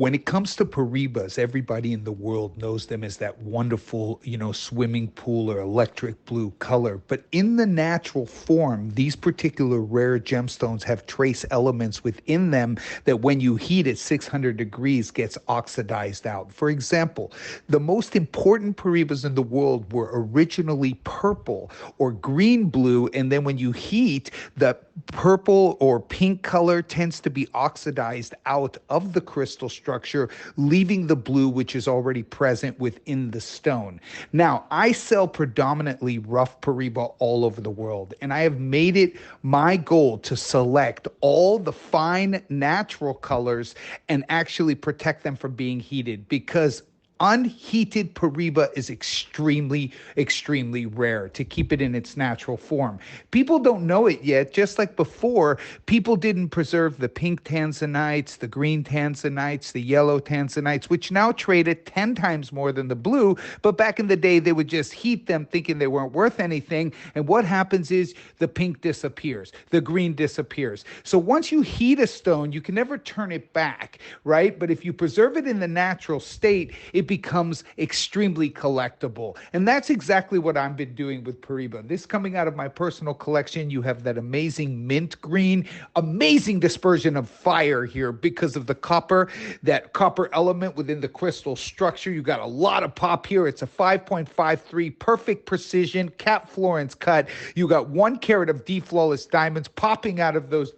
When it comes to Paribas, everybody in the world knows them as that wonderful, swimming pool or electric blue color. But in the natural form, these particular rare gemstones have trace elements within them that when you heat at 600 degrees gets oxidized out. For example, the most important Paribas in the world were originally purple or green blue, and then when you heat, the purple or pink color tends to be oxidized out of the crystal structure, leaving the blue, which is already present within the stone. Now, I sell predominantly rough Paraiba all over the world, and I have made it my goal to select all the fine natural colors and actually protect them from being heated, because unheated Paraiba is extremely, extremely rare to keep it in its natural form. People don't know it yet, just like before, people didn't preserve the pink tanzanites, the green tanzanites, the yellow tanzanites, which now trade at 10 times more than the blue. But back in the day, they would just heat them thinking they weren't worth anything. And what happens is the pink disappears, the green disappears. So once you heat a stone, you can never turn it back, right? But if you preserve it in the natural state, it becomes extremely collectible. And that's exactly what I've been doing with Paraiba. This coming out of my personal collection, you have that amazing mint green, amazing dispersion of fire here because of the copper, that copper element within the crystal structure. You got a lot of pop here. It's a 5.53, perfect precision, cap Florence cut. You got 1 carat of D flawless diamonds popping out of those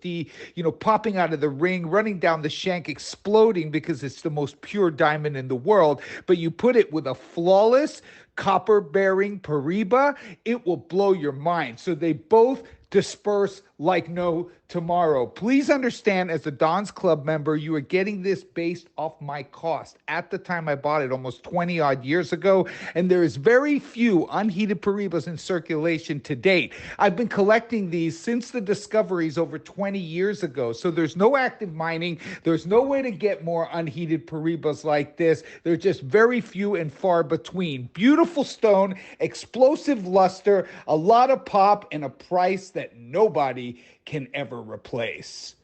popping out of the ring, running down the shank, exploding because it's the most pure diamond in the world. But you put it with a flawless copper-bearing Paraiba, it will blow your mind. So they both disperse like no tomorrow. Please understand, as a Don's Club member, you are getting this based off my cost. At the time I bought it almost 20 odd years ago, and there is very few unheated Paraibas in circulation to date. I've been collecting these since the discoveries over 20 years ago, so there's no active mining. There's no way to get more unheated Paraibas like this. They're just very few and far between. Beautiful stone, explosive luster, a lot of pop, and a price that nobody can ever replace.